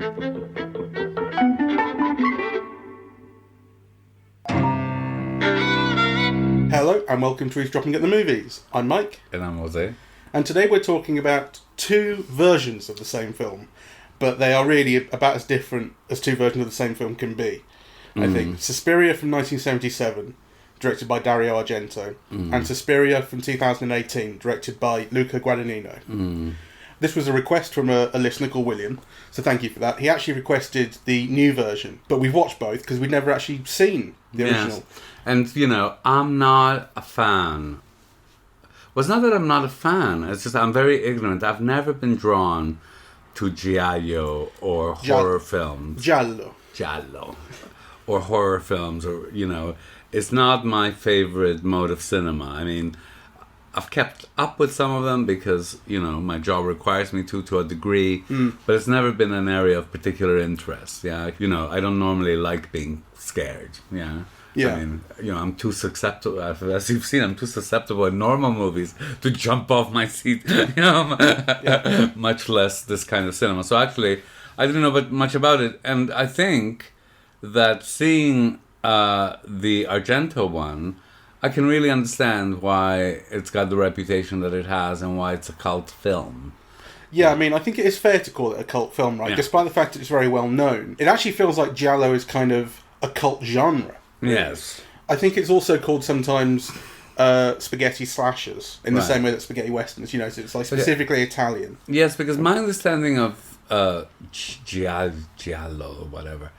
Hello and welcome to Eavesdropping at the Movies. I'm Mike. And I'm José. And today we're talking about two versions of the same film, but they are really about as different as two versions of the same film can be. I think Suspiria from 1977, directed by Dario Argento, and Suspiria from 2018, directed by Luca Guadagnino. This was a request from a listener called William, so thank you for that. He actually requested the new version, but we've watched both because we'd never actually seen the original. And, you know, I'm not a fan. Well, it's not that I'm not a fan, it's just I'm very ignorant. I've never been drawn to giallo or horror films. Giallo. Or horror films, or, you know, it's not my favorite mode of cinema. I mean, I've kept up with some of them because, you know, my job requires me to a degree, but it's never been an area of particular interest. Yeah, you know, I don't normally like being scared. Yeah. I mean, you know, I'm too susceptible, as you've seen, I'm too susceptible in normal movies to jump off my seat, you know, much less this kind of cinema. So actually, I didn't know much about it, and I think that seeing the Argento one, I can really understand why it's got the reputation that it has and why it's a cult film. Yeah, I mean, I think it is fair to call it a cult film, right? Yeah. Despite the fact that it's very well known. It actually feels like giallo is kind of a cult genre. Yes. I think it's also called sometimes spaghetti slashers, in the same way that spaghetti westerns, you know, so it's like specifically Italian. Yes, because my understanding of giallo or whatever,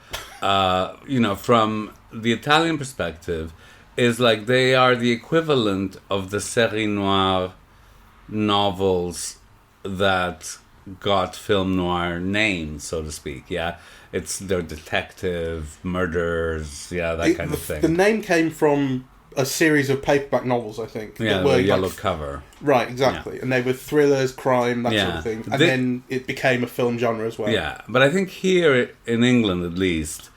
you know, from the Italian perspective, is like they are the equivalent of the série noire novels that got film noir names, so to speak. Yeah, they're detective murders, that kind of thing. The name came from a series of paperback novels, I think. Yeah, that were the yellow cover. Right, exactly. Yeah. And they were thrillers, crime, that sort of thing. And then it became a film genre as well. Yeah, but I think here in England, at least,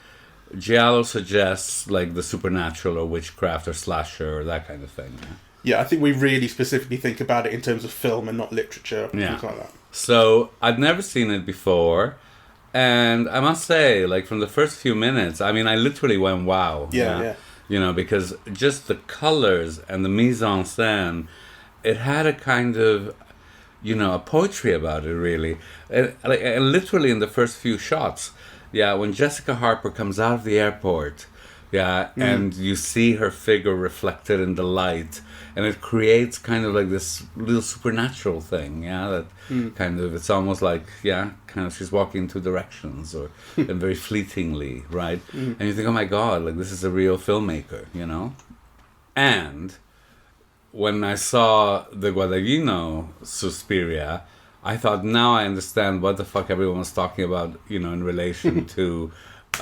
giallo suggests like the supernatural or witchcraft or slasher or that kind of thing. Yeah, I think we really specifically think about it in terms of film and not literature, things like that. So I'd never seen it before, and I must say, like from the first few minutes, I mean, I literally went wow. Yeah. You know, because just the colors and the mise en scène, it had a kind of, you know, a poetry about it, really. And literally in the first few shots, when Jessica Harper comes out of the airport, and you see her figure reflected in the light, and it creates kind of like this little supernatural thing, that kind of, it's almost like, kind of she's walking two directions, or and very fleetingly, right? And you think, oh my God, like this is a real filmmaker, you know? And when I saw the Guadagnino Suspiria, I thought, now I understand what the fuck everyone was talking about, you know, in relation to,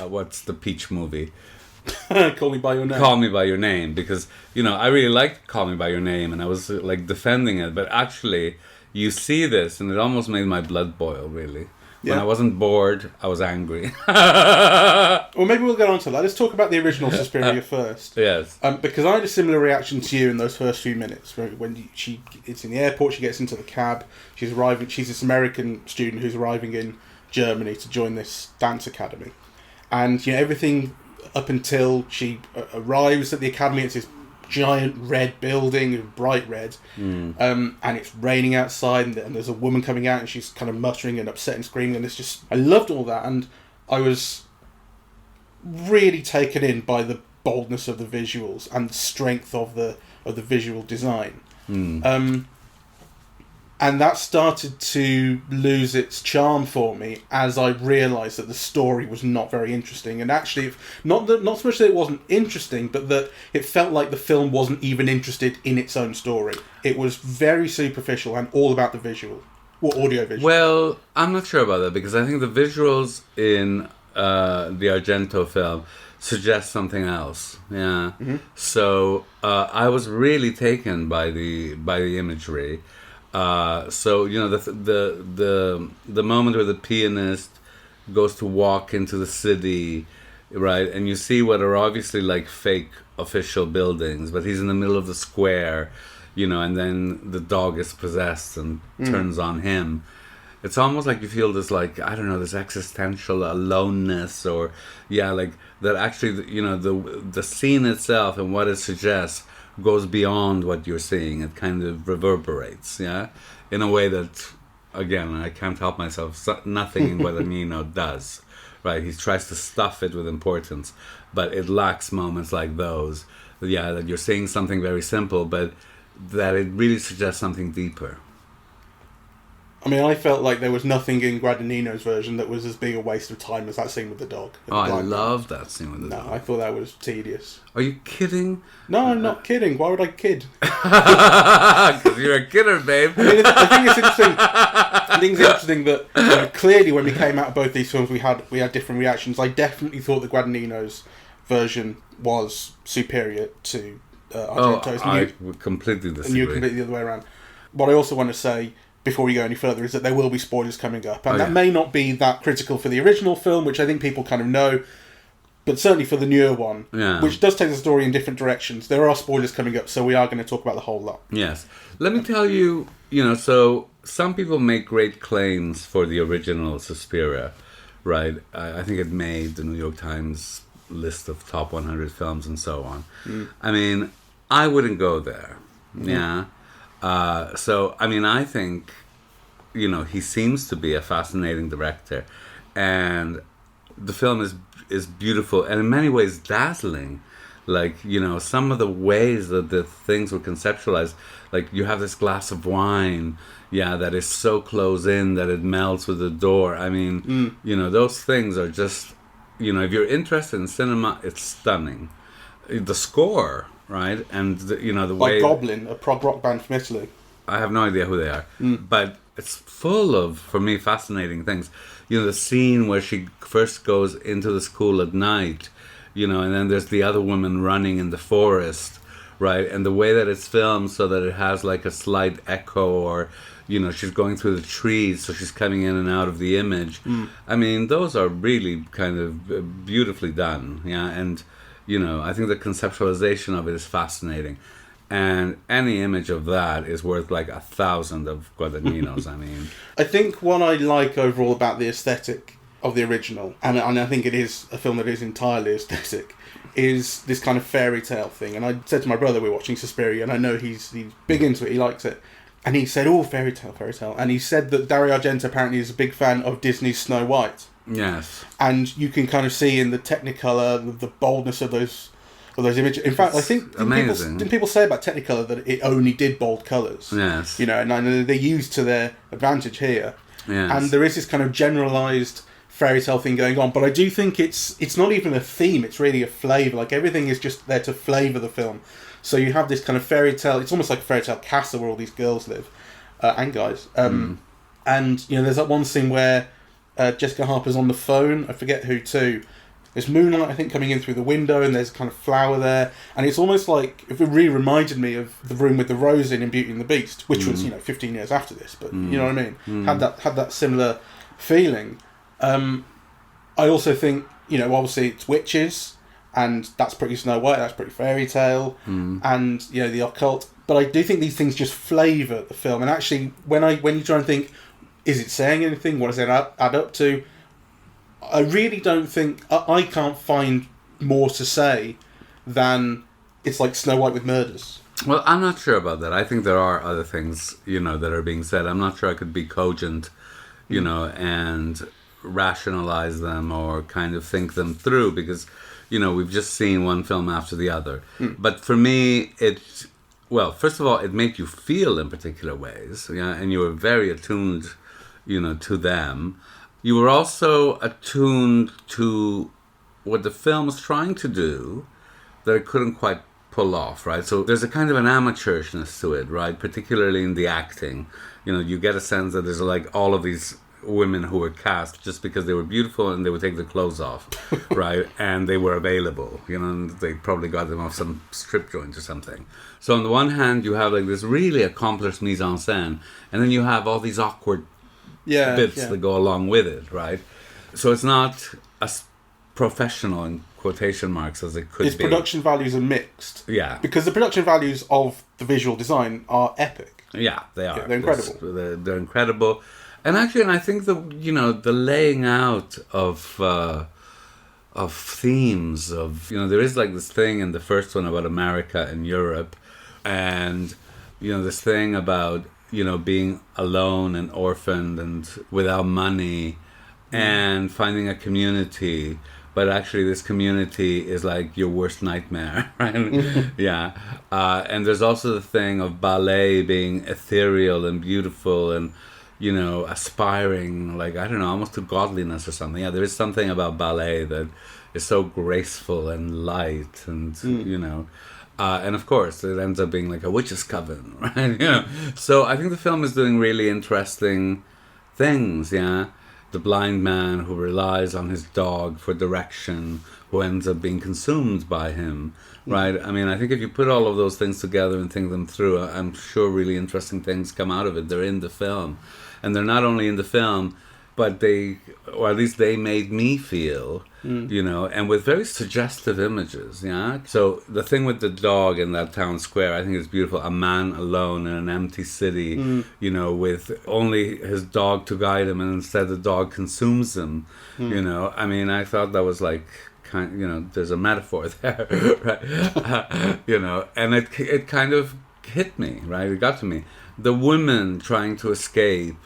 what's the Peach movie? Call Me By Your Name. Call Me By Your Name, because, you know, I really liked Call Me By Your Name, and I was, like, defending it, but actually, you see this, and it almost made my blood boil, really. When I wasn't bored, I was angry. Well, maybe we'll get on to that. Let's talk about the original Suspiria first. Yes. Because I had a similar reaction to you in those first few minutes. When it's in the airport, she gets into the cab. She's arriving. She's this American student who's arriving in Germany to join this dance academy. And, you know, everything up until she arrives at the academy, it's this giant red building, bright red, and it's raining outside, and there's a woman coming out, and she's kind of muttering and upset and screaming, and it's just, I loved all that, and I was really taken in by the boldness of the visuals and the strength of the visual design. And that started to lose its charm for me as I realised that the story was not very interesting. And actually, not so much that it wasn't interesting, but that it felt like the film wasn't even interested in its own story. It was very superficial and all about the visual, or audio visual. Well, I'm not sure about that, because I think the visuals in the Argento film suggest something else. Yeah. So I was really taken by the imagery. So, you know, the moment where the pianist goes to walk into the city, right, and you see what are obviously like fake official buildings, but he's in the middle of the square, you know, and then the dog is possessed and turns on him. it's almost like you feel this, like, I don't know, this existential aloneness, or like that actually, the scene itself and what it suggests goes beyond what you're seeing. It kind of reverberates, in a way that, again, I can't help myself, nothing in Guadagnino does, right? He tries to stuff it with importance, but it lacks moments like those, that you're seeing something very simple, but that it really suggests something deeper. I mean, I felt like there was nothing in Guadagnino's version that was as big a waste of time as that scene with the dog. I love that scene with the dog. No, I thought that was tedious. Are you kidding? No, I'm not kidding. Why would I kid? Because you're a kidder, babe. I mean, I think it's interesting. I think it's interesting that clearly when we came out of both these films, we had different reactions. I definitely thought that Guadagnino's version was superior to Argento's. I would completely disagree. And you're completely the other way around. What I also want to say, before we go any further, is that there will be spoilers coming up. And that may not be that critical for the original film, which I think people kind of know, but certainly for the newer one, which does take the story in different directions. There are spoilers coming up, so we are going to talk about the whole lot. Yes. Let me tell you, so some people make great claims for the original Suspiria, right? I think it made the New York Times list of top 100 films and so on. I mean, I wouldn't go there. So, I mean, I think, he seems to be a fascinating director, and the film is beautiful and in many ways dazzling. Like, some of the ways that the things were conceptualized, like you have this glass of wine, that is so close in that it melts with the door. I mean, those things are just, if you're interested in cinema, it's stunning. The score, right? And the way... Like Goblin, a prog rock band from Italy. I have no idea who they are. But it's full of, for me, fascinating things. The scene where she first goes into the school at night, and then there's the other woman running in the forest, right? And the way that it's filmed so that it has like a slight echo, or, she's going through the trees, so she's coming in and out of the image. I mean, those are really kind of beautifully done, and... I think the conceptualization of it is fascinating. And any image of that is worth like 1,000 of Guadagnino's, I mean. I think what I like overall about the aesthetic of the original, and I think it is a film that is entirely aesthetic, is this kind of fairy tale thing. And I said to my brother, we're watching Suspiria, and I know he's big into it, he likes it. And he said, fairy tale. And he said that Dario Argento apparently is a big fan of Disney's Snow White. Yes. And you can kind of see in the Technicolor the boldness of those images. In fact, I think didn't people say about Technicolor that it only did bold colours? Yes. And they used to their advantage here. Yes. And there is this kind of generalised fairy tale thing going on, but I do think it's not even a theme, it's really a flavour. Like, everything is just there to flavour the film. So you have this kind of fairy tale, it's almost like a fairy tale castle where all these girls live, and guys. And, there's that one scene where Jessica Harper's on the phone, I forget who to. There's moonlight, I think, coming in through the window, and there's kind of flower there. And it's almost like, it really reminded me of the room with the rose in Beauty and the Beast, which was, 15 years after this, but you know what I mean? Had that similar feeling. I also think, obviously it's witches, and that's pretty Snow White, that's pretty fairy tale, and, the occult. But I do think these things just flavour the film. And actually, when you try and think, is it saying anything? What does it add up to? I really don't think... I can't find more to say than it's like Snow White with murders. Well, I'm not sure about that. I think there are other things, that are being said. I'm not sure I could be cogent, and rationalize them or kind of think them through, because, we've just seen one film after the other. But for me, well, first of all, it made you feel in particular ways, and you were very attuned, to them. You were also attuned to what the film was trying to do that it couldn't quite pull off, right? So there's a kind of an amateurishness to it, right? Particularly in the acting. You get a sense that there's like all of these women who were cast just because they were beautiful and they would take their clothes off, right? And they were available, and they probably got them off some strip joint or something. So on the one hand, you have like this really accomplished mise en scène, and then you have all these awkward bits that go along with it, right? So it's not as professional in quotation marks as it could be. Its production values are mixed. Yeah. Because the production values of the visual design are epic. Yeah, they are. Yeah, they're incredible. They're incredible. And actually, and I think the laying out of themes there is like this thing in the first one about America and Europe, and this thing about being alone and orphaned and without money, and finding a community. But actually, this community is like your worst nightmare, right? Yeah. And there's also the thing of ballet being ethereal and beautiful and, aspiring, like, I don't know, almost to godliness or something. Yeah, there is something about ballet that is so graceful and light and, and of course, it ends up being like a witch's coven, right? So I think the film is doing really interesting things, yeah? The blind man who relies on his dog for direction, who ends up being consumed by him, right? I mean, I think if you put all of those things together and think them through, I'm sure really interesting things come out of it. They're in the film. And they're not only in the film, but or at least they made me feel, and with very suggestive images, yeah? So the thing with the dog in that town square, I think is beautiful. A man alone in an empty city, with only his dog to guide him, and instead the dog consumes him, I mean, I thought that was like, there's a metaphor there, right? And it kind of hit me, right? It got to me. The woman trying to escape,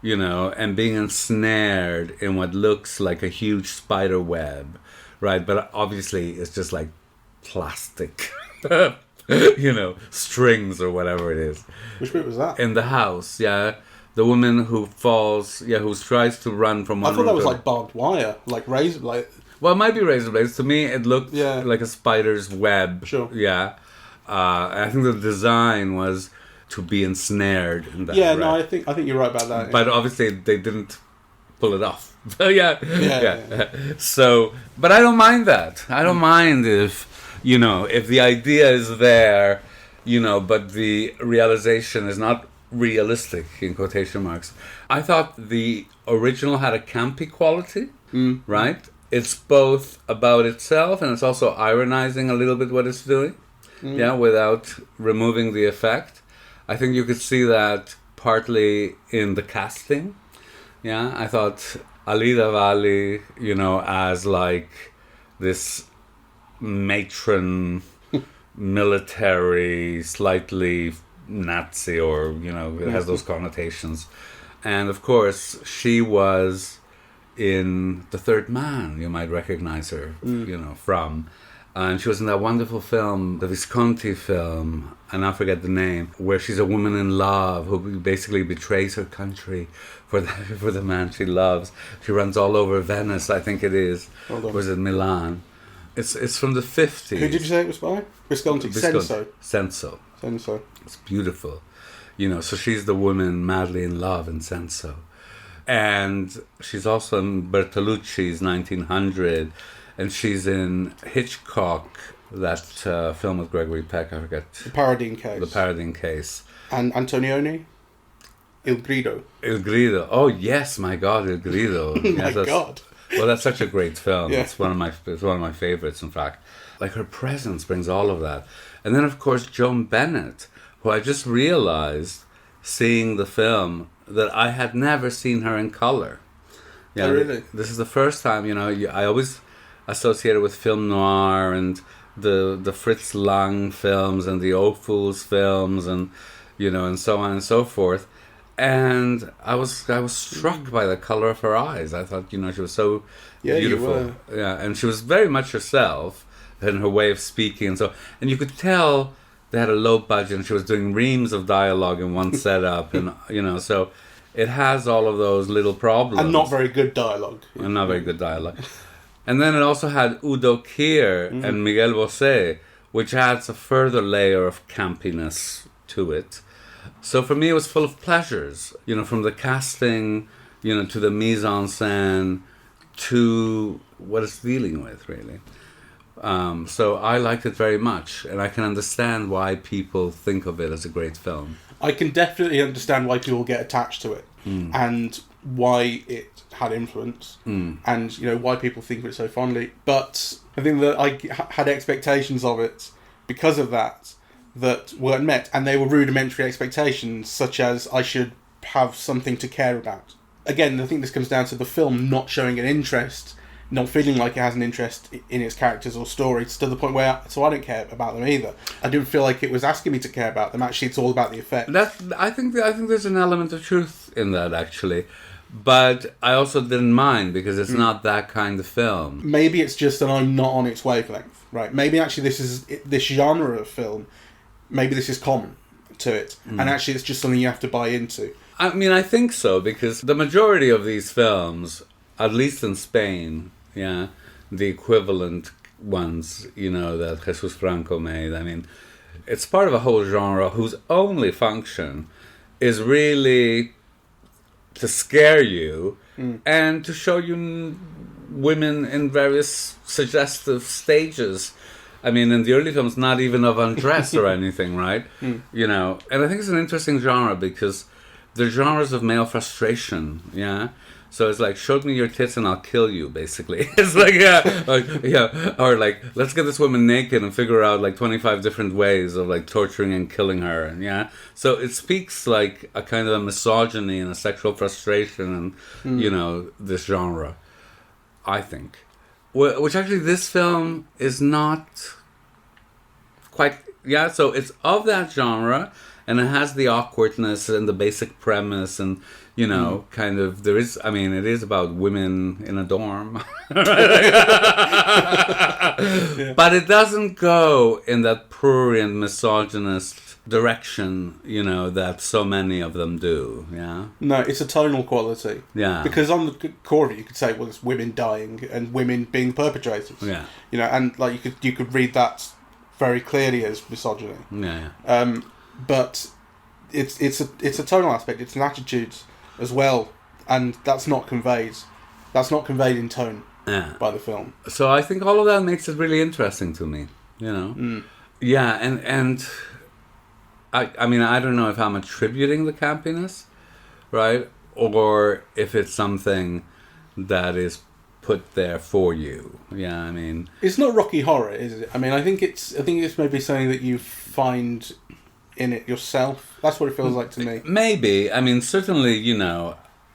and being ensnared in what looks like a huge spider web, right? But obviously it's just like plastic, strings or whatever it is. Which bit was that? In the house, yeah. The woman who falls, who tries to run from one I thought that was to like barbed wire, like razor, like... Well, it might be razor blades. To me, it looked like a spider's web. Sure. Yeah. I think the design was to be ensnared in that. Yeah, right? no, I think you're right about that. But obviously they didn't pull it off. yeah. So, but I don't mind that. I don't mind if the idea is there, but the realization is not realistic in quotation marks. I thought the original had a campy quality, right? It's both about itself and it's also ironizing a little bit what it's doing, without removing the effect. I think you could see that partly in the casting. Yeah, I thought laudably, as like this matron, military, slightly Nazi, or, it has those connotations. And of course, she was in The Third Man, you might recognize her, from. And she was in that wonderful film, the Visconti film, and I forget the name, where she's a woman in love who basically betrays her country for the man she loves. She runs all over Venice, I think it is. Or was it Milan? It's from the 50s. Who did you say it was by? Visconti. Senso. Senso. It's beautiful. So she's the woman madly in love in Senso. And she's also in Bertolucci's 1900. And she's in Hitchcock, that film with Gregory Peck, I forget. The Paradine Case. The Paradine Case. And Antonioni? Il Grido. Il Grido. Oh, yes, my God, Il Grido. My God. Well, that's such a great film. Yeah. It's one of my favorites, in fact. Like, her presence brings all of that. And then, of course, Joan Bennett, who I just realized, seeing the film, that I had never seen her in color. Yeah, oh, really? This is the first time, I always associated with film noir and the Fritz Lang films and the Ophuls films and and so on and so forth, and I was struck by the color of her eyes. I thought she was so beautiful. And she was very much herself in her way of speaking, and you could tell they had a low budget and she was doing reams of dialogue in one setup, and so it has all of those little problems and not very good dialogue. And then it also had Udo Kier and Miguel Bosé, which adds a further layer of campiness to it. So for me, it was full of pleasures, from the casting, to the mise en scène, to what it's dealing with, really. So I liked it very much, and I can understand why people think of it as a great film. I can definitely understand why people get attached to it, and why it had influence, and why people think of it so fondly. But I think that I had expectations of it because of that weren't met, and they were rudimentary expectations, such as I should have something to care about. Again, I think this comes down to the film not showing an interest, not feeling like it has an interest in its characters or story, to the point where I don't care about them either. I didn't feel like it was asking me to care about them. Actually, it's all about the effect. I think there's an element of truth in that, actually. But I also didn't mind because it's not that kind of film. Maybe it's just that I'm not on its wavelength, right? Maybe actually this genre of film, maybe this is common to it, and actually it's just something you have to buy into. I mean, I think so, because the majority of these films, at least in Spain, the equivalent ones, that Jesus Franco made, I mean, it's part of a whole genre whose only function is really to scare you and to show you women in various suggestive stages. I mean, in the early films, not even of undress or anything, right? And I think it's an interesting genre because they're genres of male frustration, So it's like, show me your tits and I'll kill you, basically. It's like, or like, let's get this woman naked and figure out like 25 different ways of like torturing and killing her, and So it speaks like a kind of a misogyny and a sexual frustration and, this genre, I think. Which actually this film is not quite, so it's of that genre, and it has the awkwardness and the basic premise and, kind of, it is about women in a dorm. But it doesn't go in that prurient, misogynist direction, that so many of them do, No, it's a tonal quality. Yeah. Because on the core of it, you could say, well, it's women dying and women being perpetrators. Yeah. And like you could read that very clearly as misogyny. Yeah. But it's a tonal aspect. It's an attitude as well, and that's not conveyed. That's not conveyed in tone by the film. So I think all of that makes it really interesting to me. Yeah, and I mean, I don't know if I'm attributing the campiness, right, or if it's something that is put there for you. I mean, it's not Rocky Horror, is it? I mean, I think it's maybe something that you find in it yourself. That's what it feels like to me. Maybe. I mean, certainly,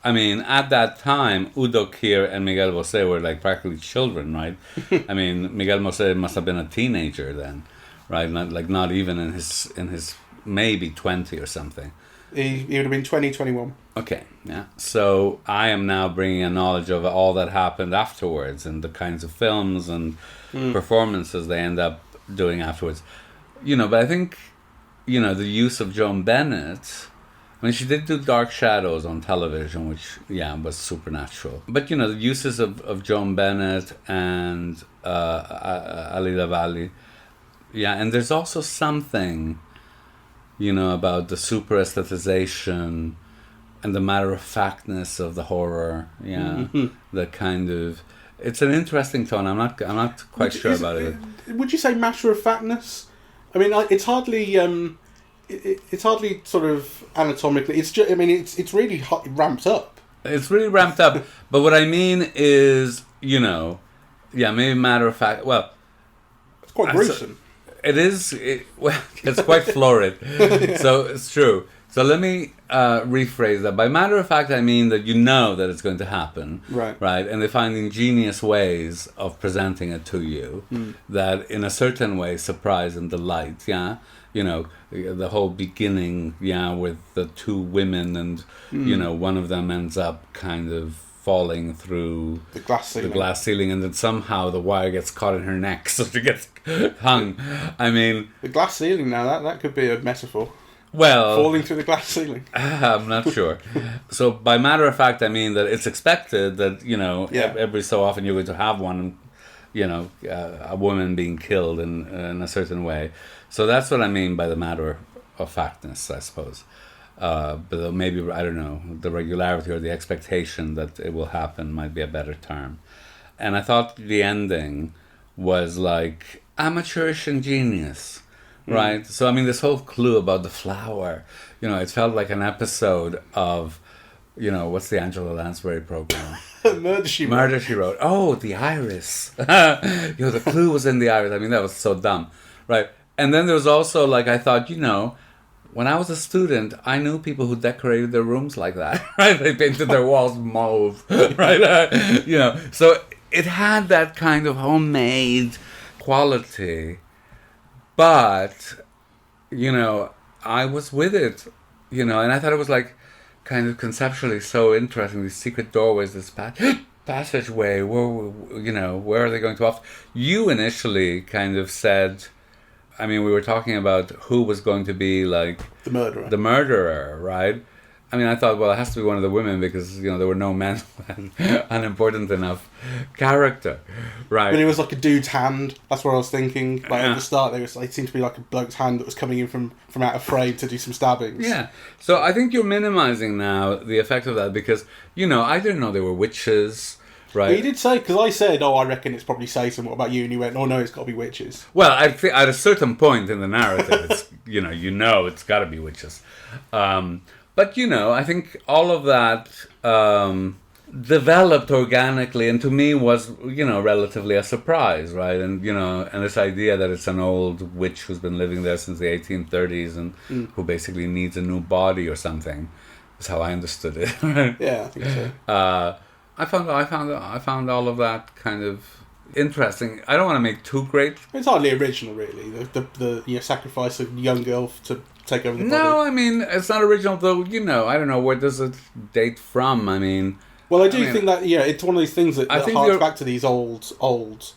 I mean, at that time, Udo Kier and Miguel Bosé were like practically children, right? I mean, Miguel Bosé must have been a teenager then, right? Not even in his maybe 20 or something. He would have been 20, 21. Okay, yeah. So I am now bringing a knowledge of all that happened afterwards and the kinds of films and performances they end up doing afterwards. But I think, the use of Joan Bennett, I mean, she did do Dark Shadows on television, which, was supernatural. But, the uses of Joan Bennett and Ali Laudably, and there's also something, about the super aesthetization and the matter-of-factness of the horror, the kind of... It's an interesting tone. I'm not quite sure about it. Would you say matter-of-factness? I mean, it's hardly... It's hardly sort of anatomically. It's just. I mean, it's really ramped up. It's really ramped up. But what I mean is, maybe matter of fact. Well, it's quite gruesome. It is. It's quite florid. So it's true. So let me rephrase that. By matter of fact, I mean that that it's going to happen. Right. Right. And they find ingenious ways of presenting it to you that, in a certain way, surprise and delight. The whole beginning, with the two women and, one of them ends up kind of falling through the glass ceiling, and then somehow the wire gets caught in her neck, so she gets hung. I mean... The glass ceiling, now, that could be a metaphor. Well... Falling through the glass ceiling. I'm not sure. So, by matter of fact, I mean that it's expected that, every so often you're going to have one, a woman being killed in a certain way. So that's what I mean by the matter of factness, I suppose. But maybe, I don't know, the regularity or the expectation that it will happen might be a better term. And I thought the ending was like amateurish and genius, right? So, I mean, this whole clue about the flower, it felt like an episode of, what's the Angela Lansbury program? Murder, She Wrote. Oh, the iris. The clue was in the iris. I mean, that was so dumb, right? And then there was also, like, I thought, when I was a student, I knew people who decorated their rooms like that. Right? They painted their walls mauve. Right? So it had that kind of homemade quality, but I was with it, and I thought it was like kind of conceptually so interesting. These secret doorways, this passageway. Where are they going to off? You initially kind of said, I mean, we were talking about who was going to be like The murderer, right? I mean, I thought, well, it has to be one of the women because there were no men with unimportant enough character, right? But it was like a dude's hand. That's what I was thinking. Like at the start, it seemed to be like a bloke's hand that was coming in from out of frame to do some stabbings. Yeah. So I think you're minimizing now the effect of that because I didn't know they were witches. Right. Well, you did say, because I said, I reckon it's probably Satan. What about you? And you went, no, it's got to be witches. Well, I think at a certain point in the narrative, it's, it's got to be witches. But, I think all of that developed organically and to me was, relatively a surprise, right? And, and this idea that it's an old witch who's been living there since the 1830s and who basically needs a new body or something is how I understood it. Yeah, I think so. I found all of that kind of interesting. I don't want to make too great. It's hardly original, really. The sacrifice of a young girl to take over the body. No, I mean it's not original though. I don't know where does it date from. I mean, well, I think that it's one of these things that harks back to these old.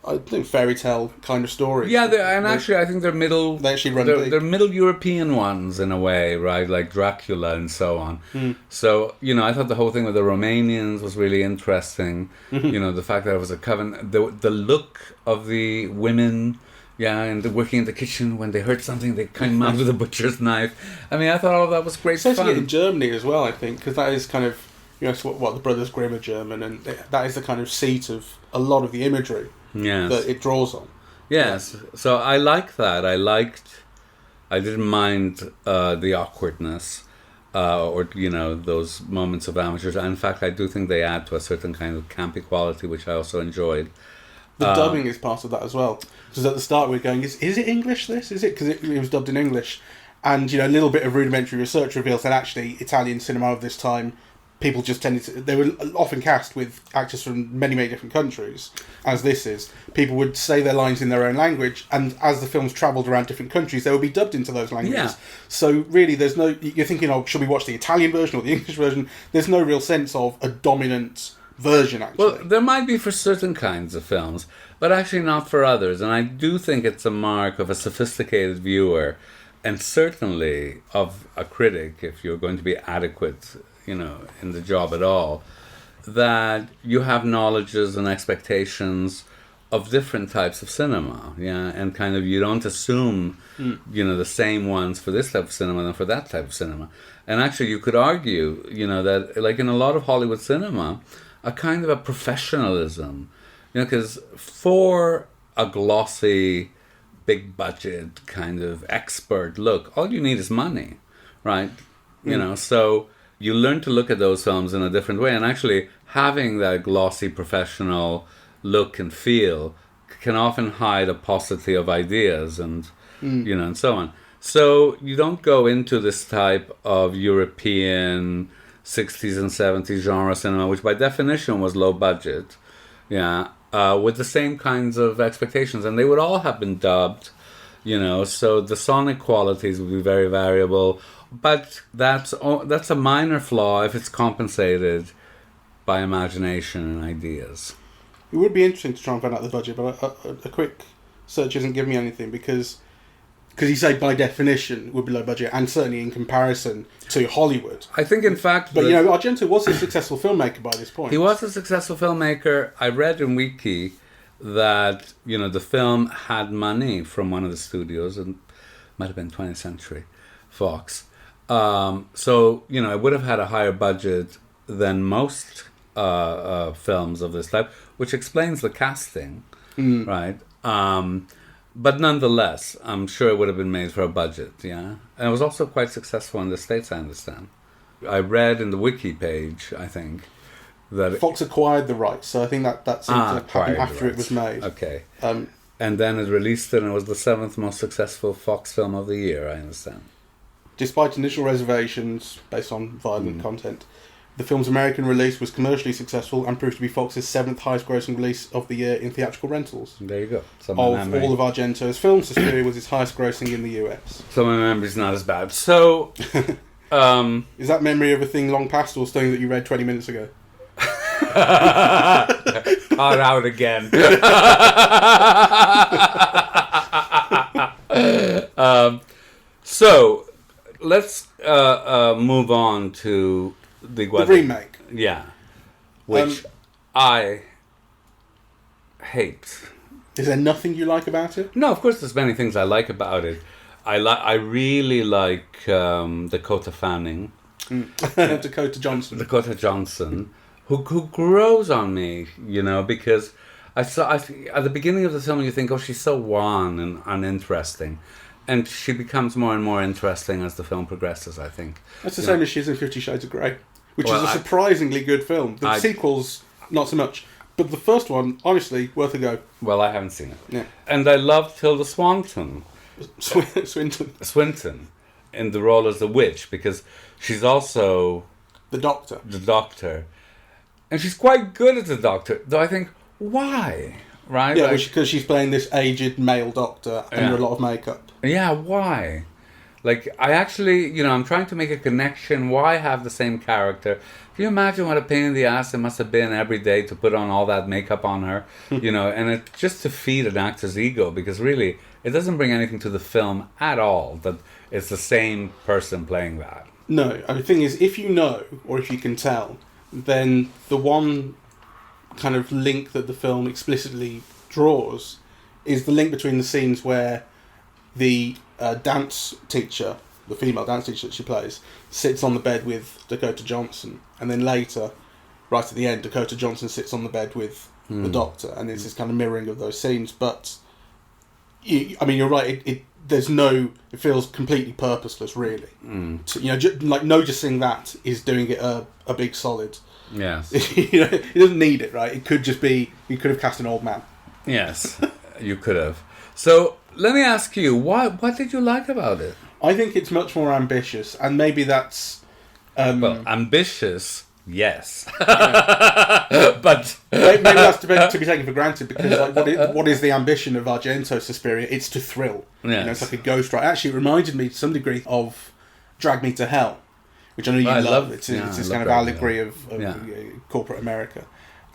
I think fairy tale kind of stories. Yeah, actually, I think they're middle. They actually run. They're Middle European ones in a way, right? Like Dracula and so on. So I thought the whole thing with the Romanians was really interesting. The fact that it was a coven, the look of the women, and working in the kitchen when they heard something, they came out with a butcher's knife. I mean, I thought all of that was great fun. Especially in Germany as well, I think, because that is kind of what the Brothers Grimm are German, and that is the kind of seat of a lot of the imagery. Yes. That it draws on. Yes. So I like that. I didn't mind the awkwardness or those moments of amateurs. In fact, I do think they add to a certain kind of campy quality, which I also enjoyed. The dubbing is part of that as well. Because at the start we're going, is it English this? Is it? Because it was dubbed in English. And, a little bit of rudimentary research reveals that actually Italian cinema of this time, people just tended to... They were often cast with actors from many, many different countries, as this is. People would say their lines in their own language, and as the films travelled around different countries, they would be dubbed into those languages. Yeah. So really, there's no... You're thinking, should we watch the Italian version or the English version? There's no real sense of a dominant version, actually. Well, there might be for certain kinds of films, but actually not for others. And I do think it's a mark of a sophisticated viewer, and certainly of a critic, if you're going to be adequate in the job at all, that you have knowledges and expectations of different types of cinema, and kind of you don't assume, the same ones for this type of cinema than for that type of cinema. And actually you could argue, that like in a lot of Hollywood cinema, a kind of a professionalism, because for a glossy, big budget kind of expert look, all you need is money, right? So you learn to look at those films in a different way, and actually having that glossy professional look and feel can often hide a paucity of ideas and and so on. So you don't go into this type of European 60s and 70s genre cinema, which by definition was low budget, with the same kinds of expectations, and they would all have been dubbed, so the sonic qualities would be very variable. But that's a minor flaw if it's compensated by imagination and ideas. It would be interesting to try and find out the budget, but a quick search isn't giving me anything because you say by definition it would be low budget, and certainly in comparison to Hollywood. I think, in fact... But, Argento was a successful filmmaker by this point. He was a successful filmmaker. I read in Wiki that, the film had money from one of the studios, and might have been 20th Century Fox. So, it would have had a higher budget than most films of this type, which explains the casting, right? But nonetheless, I'm sure it would have been made for a budget, And it was also quite successful in the States, I understand. I read in the Wiki page, I think, that... Fox acquired the rights, so I think that seemed to happen after it was made. Okay. And then it released it, and it was the 7th most successful Fox film of the year, I understand. Despite initial reservations based on violent content, the film's American release was commercially successful and proved to be Fox's 7th highest grossing release of the year in theatrical rentals. There you go. Of all of Argento's films, Suspiria was its highest grossing in the US. So my memory's not as bad. So... Is that memory of a thing long past or something that you read 20 minutes ago? Caught out again. So let's move on to the remake. Yeah, which I hate. Is there nothing you like about it? No, of course there's many things I like about it. I really like Dakota Fanning. Dakota Johnson. Who grows on me, because I at the beginning of the film you think, oh, she's so wan and uninteresting, and she becomes more and more interesting as the film progresses, I think. That's the same as she is in 50 Shades of Grey, which is a surprisingly good film. The sequels, not so much. But the first one, honestly, worth a go. Well, I haven't seen it. Yeah. And I love Tilda Swinton in the role as the witch, because she's also... The Doctor. And she's quite good as the Doctor, though I think, why? Right? Yeah, because she's playing this aged male doctor under a lot of makeup. Yeah, why? Like, I actually, I'm trying to make a connection. Why have the same character? Can you imagine what a pain in the ass it must have been every day to put on all that makeup on her? And it just to feed an actor's ego, because really, it doesn't bring anything to the film at all that it's the same person playing that. No, and the thing is, if you know, or if you can tell, then the one kind of link that the film explicitly draws is the link between the scenes where the dance teacher, the female dance teacher that she plays, sits on the bed with Dakota Johnson, and then later, right at the end, Dakota Johnson sits on the bed with the Doctor, and it's this kind of mirroring of those scenes. But you're right. It feels completely purposeless, really. Noticing that is doing it a big solid. Yes. It doesn't need it, right? It could just be, you could have cast an old man. Yes, you could have. So let me ask you, what did you like about it? I think it's much more ambitious, and maybe that's... ambitious, yes. But... maybe that's to be taken for granted, because what is the ambition of Argento's Suspiria? It's to thrill. Yes. It's like a ghost ride. Actually, it reminded me to some degree of Drag Me to Hell, which I know you love. It's this kind of allegory of corporate America.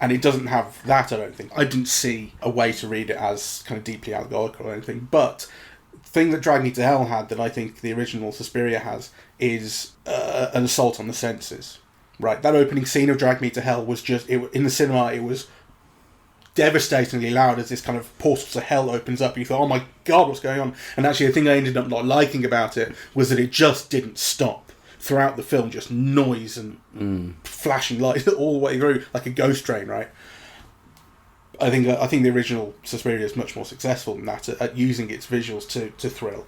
And it doesn't have that, I don't think. I didn't see a way to read it as kind of deeply allegorical or anything. But the thing that Drag Me to Hell had that I think the original Suspiria has is an assault on the senses. Right, that opening scene of Drag Me to Hell was just... in the cinema, it was devastatingly loud as this kind of portal to hell opens up. You thought, oh my God, what's going on? And actually, the thing I ended up not liking about it was that it just didn't stop. Throughout the film, just noise and flashing lights all the way through, like a ghost train, right? I think the original Suspiria is much more successful than that at using its visuals to thrill.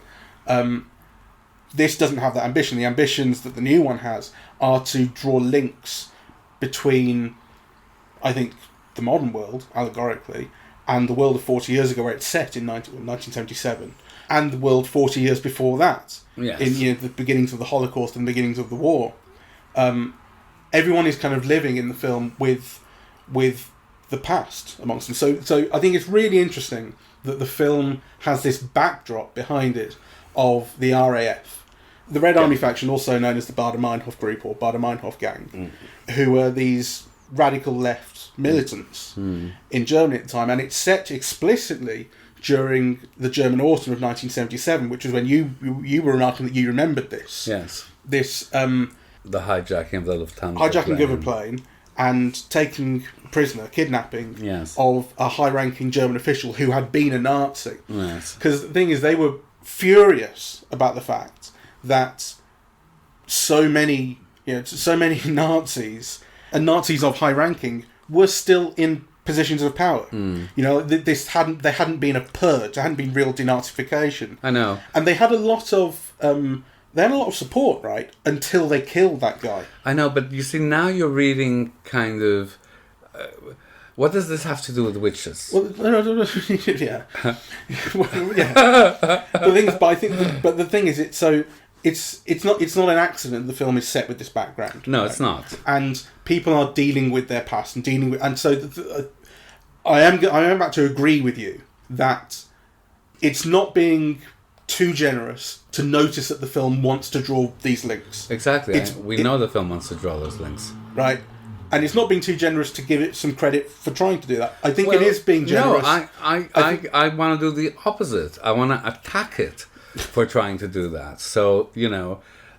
This doesn't have that ambition. The ambitions that the new one has are to draw links between, I think, the modern world, allegorically, and the world of 40 years ago, where it's set in 1977, and the world 40 years before that. Yes. In the beginnings of the Holocaust and the beginnings of the war. Everyone is kind of living in the film with the past amongst them. So I think it's really interesting that the film has this backdrop behind it of the RAF. The Red Army faction, also known as the Baader-Meinhof group or Baader-Meinhof gang, who are these radical left militants in Germany at the time. And it's set explicitly during the German autumn of 1977, which was when you were remarking that you remembered this. Yes. This... the hijacking of the Lufthansa hijacking of a plane and taking prisoner, kidnapping of a high-ranking German official who had been a Nazi. Yes. Because the thing is, they were furious about the fact that so many Nazis and Nazis of high ranking were still in positions of power. They hadn't been a purge. There hadn't been real denazification. I know. And they had a lot of support, right, until they killed that guy. I know, but you see, now you're reading kind of... what does this have to do with witches? Well, yeah. The thing is, but the thing is, it's not an accident the film is set with this background. No, it's not. And people are dealing with their past and so I am about to agree with you that it's not being too generous to notice that the film wants to draw these links. Exactly. We know the film wants to draw those links. Right. And it's not being too generous to give it some credit for trying to do that. I think it is being generous. No, I want to do the opposite. I want to attack it for trying to do that. So,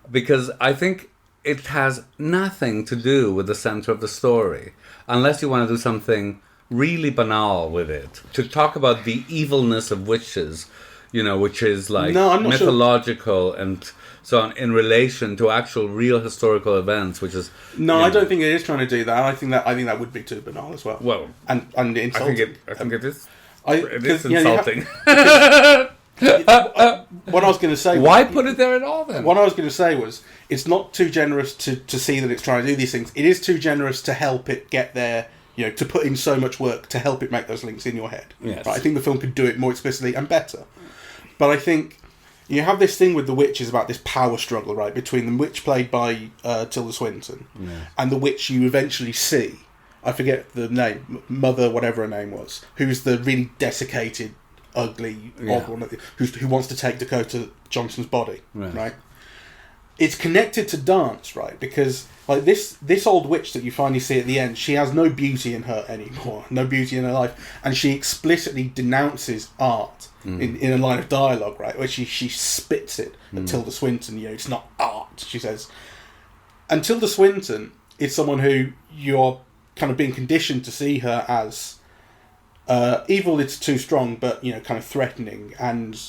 because I think it has nothing to do with the center of the story. Unless you want to do something really banal with it. To talk about the evilness of witches, which is like mythological and so on in relation to actual real historical events, which is I don't think it is trying to do that. I think that would be too banal as well. Well, and insulting. I think it is. It is insulting. What I was going to say. Why put it there at all then? What I was going to say was it's not too generous to see that it's trying to do these things. It is too generous to help it get there. To put in so much work to help it make those links in your head. Yes. Right? I think the film could do it more explicitly and better. But I think you have this thing with the witches about this power struggle, right, between the witch played by Tilda Swinton and the witch you eventually see. I forget the name, Mother, whatever her name was, who's the really desiccated, ugly, odd one, who wants to take Dakota Johnson's body, right? It's connected to dance, right? Because like this old witch that you finally see at the end, she has no beauty in her anymore, no beauty in her life, and she explicitly denounces art in a line of dialogue, right, where she spits it at Tilda Swinton. It's not art, she says. And Tilda Swinton is someone who you're kind of being conditioned to see her as evil. It's too strong, but kind of threatening and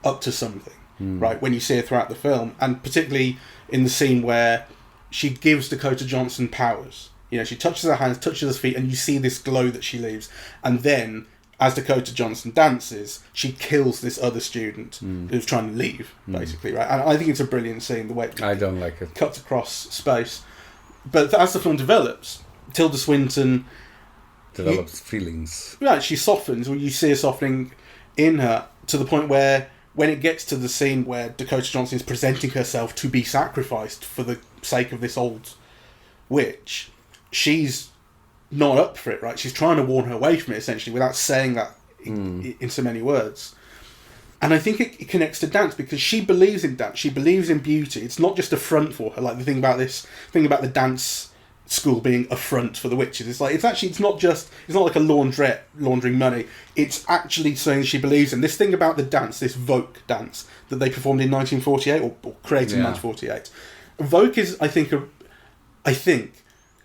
up to something. Right, when you see her throughout the film, and particularly in the scene where she gives Dakota Johnson powers. She touches her hands, touches her feet, and you see this glow that she leaves. And then, as Dakota Johnson dances, she kills this other student who's trying to leave, basically, right? And I think it's a brilliant scene, the way I don't like it. Cuts across space. But as the film develops, Tilda Swinton develops feelings. Right, she softens, or you see her softening in her to the point where when it gets to the scene where Dakota Johnson is presenting herself to be sacrificed for the sake of this old witch, she's not up for it, right? She's trying to warn her away from it, essentially, without saying that in so many words. And I think it connects to dance, because she believes in dance. She believes in beauty. It's not just a front for her. Like the thing about the dance school being a front for the witches. It's not like a laundrette laundering money. It's actually something she believes in. This thing about the dance, this Vogue dance that they performed in 1948 or created in 1948. Vogue is, I think,